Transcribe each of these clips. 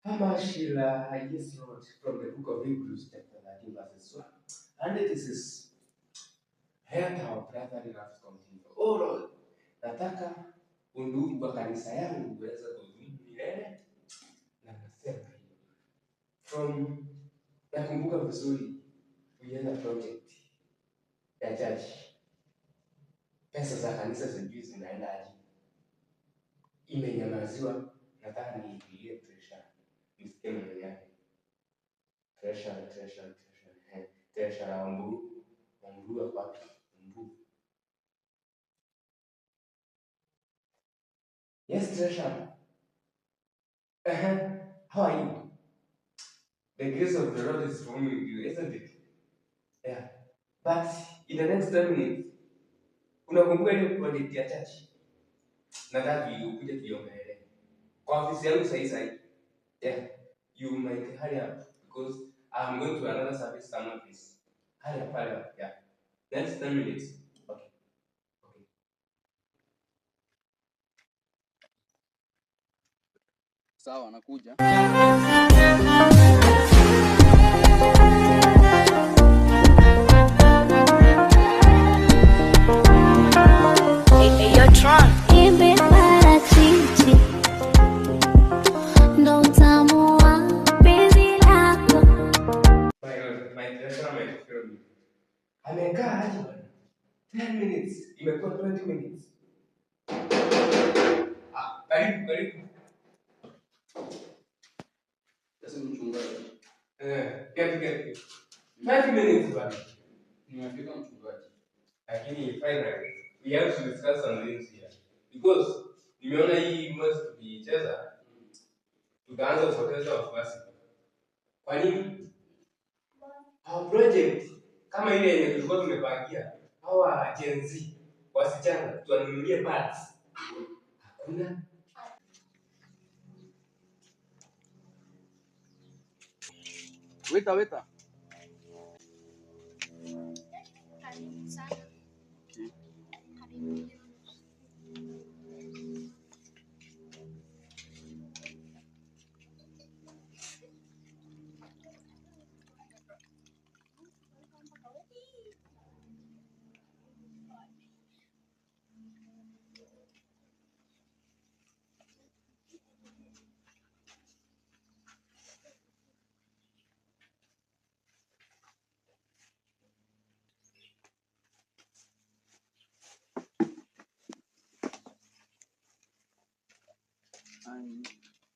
Hamashila, I just wrote from the book of Hebrews, chapter 13, verses 1. And this is help our brotherly love continue. Oh Lord, nataka undugu wa kanisa yangu uweze kudumu milele, na nasema hiyo. Nakumbuka vizuri ulianza project ya church. Pesa za kanisa sijui zinaendaje. Imenyamaziwa, nataka niipigie pressure. Nisikie maneno yake. Pressure. Wamburu wapi? Yes, treasure. How are you? The grace of the Lord is strong with you, isn't it? Yeah. But in the next 10 minutes, unakumbuka ile project ya church? Nataka ukuje tuiongelee. Kwa ofisi yangu sasa. Yeah. You might hurry up because I'm going to another service somewhere please. Hurry up. Yeah. Next 10 minutes. Okay. Sawa, nakuja. Amekaa aje bwana? 10 minutes, imekuwa 20 minutes. Karibu. Sasa mchungaji. Get. 5 minutes bwana. Nimefika mchungaji. Lakini finally we have to discuss some things here. Because nimeona hii mwezi tukicheza tutaanza kupoteza wafuasi. Kwa nini? Our project kama ile yenye tulikuwa tumepangia, hawa Gen Z wasichana tuwanunulie pads. Hakuna. Weta. Karibu sana. Karibu.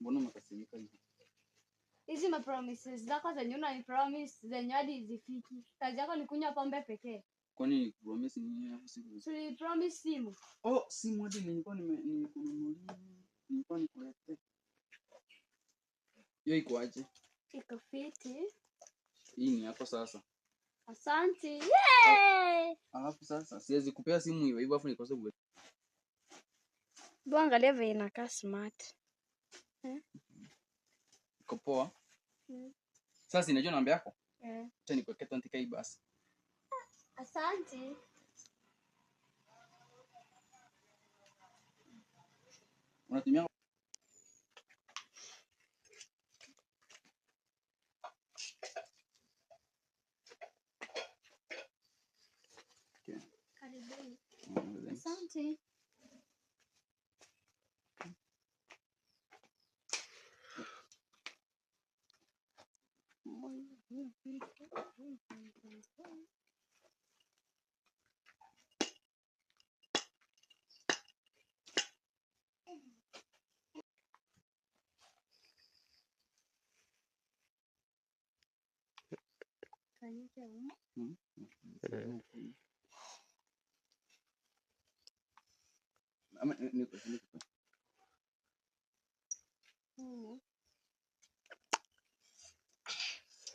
Mbona unakasirika hivi? Hizi promises zako zenye unani promise zenye hadi zifiki. Kazi yako ni kunywa pombe pekee. Kwani promise ni hapo siku? Suli promise simu. Oh, simu hadi nilikuwa nimekununulia. Nilikuwa nikuletee. Hiyo iko aje? Iko fiti. Hii ni yako sasa. Asante. Yay! Alafu sasa siwezi kupea simu hivyo afu nikose kuweka. Angalia vile inakaa smart. Iko poa. Sasa sinajua namba yako? Acha nikuwekee 20k basi. Asante. Unatumia Karibuni. Asante.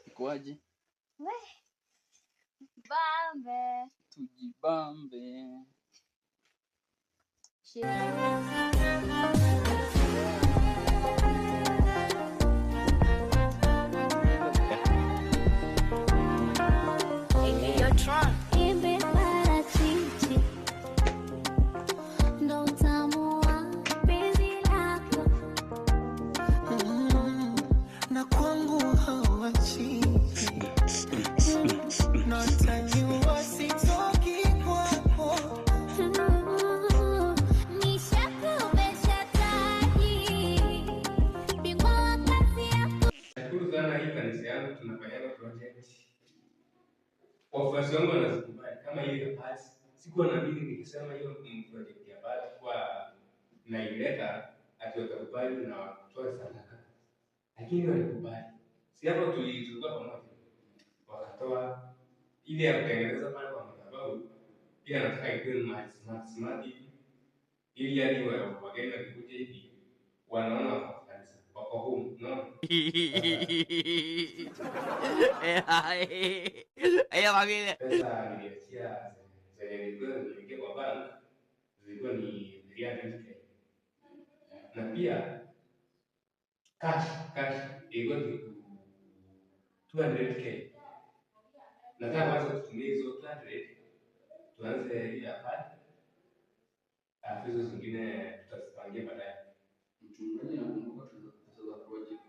Ikoaje? Bambe. Tujibambe. tunafanya project. Wafuasi wangu wanazikubali kama hiyo ya party. Sikuwa na mimi nikisema hiyo project ya party kwa naileta ati watakubali na watoe sadaka. Lakini walikubali. Si hapo tulikuwa pamoja. Wakatoa ile ya kutengeneza pale kwa madhabahu. Pia nataka ikiwe smart hivi. Ili hadi wageni wakikuja hivi wanaona wako home, unaona? Pesa niliachia zenye niliingia kwa bank zilikuwa ni 300k. Na pia cash ilikuwa ni 200k. Nataka kwanza tutumie hizo 200 tuanze ile hapa. Hizo zingine tutazipangia baadaye. Mchungaji nakumbuka tunataka project.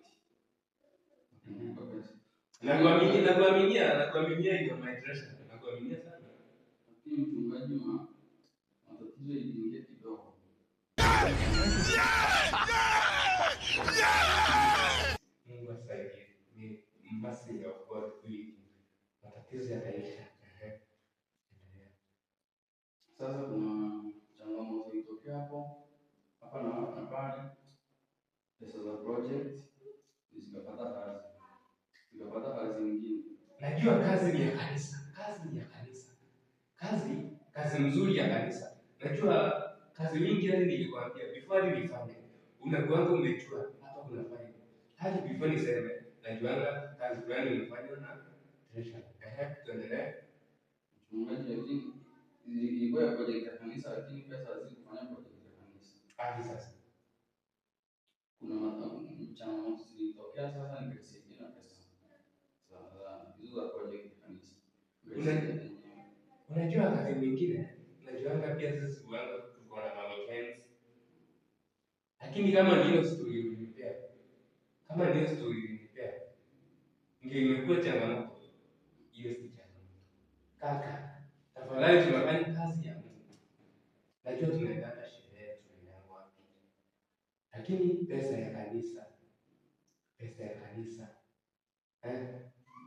Nakuaminia hiyo madrasa. Nakuaminia sana. Lakini mchungaji matatizo iliingia kidogo. Mungu asaidie. Ni mercy of God kweli. Matatizo yataisha. Sasa kuna changamoto ilitokea hapo hapa na pale. Pesa za project zikapata kazi nyingine. Najua kazi ni ya kanisa. Kazi nzuri ya kanisa. Najua kazi nyingi yani nilikwambia before nilifanya. Unakuanga umejua hapa kunafanya. Hadi before niseme najuanga kazi fulani unafanya na treasure. Tuendelee. Mchungaji lakini ilikuwa ya project ya kanisa lakini pesa hazikufanya project ya kanisa. Hadi sasa. Kuna changamoto zilitokea sasa nikasaidia na pesa. Hizo za project ya kanisa. Unajua kazi nyingine, najuanga pia sisi huanga tuko na weekends. Lakini kama ndio story ulinipea. Ndio imekuwa changamoto. Hiyo si changamoto. Kaka, tafadhali tunafanya kazi ya Mungu. Najua tunaenda sherehe, tunaenda wapi. Lakini pesa ya kanisa.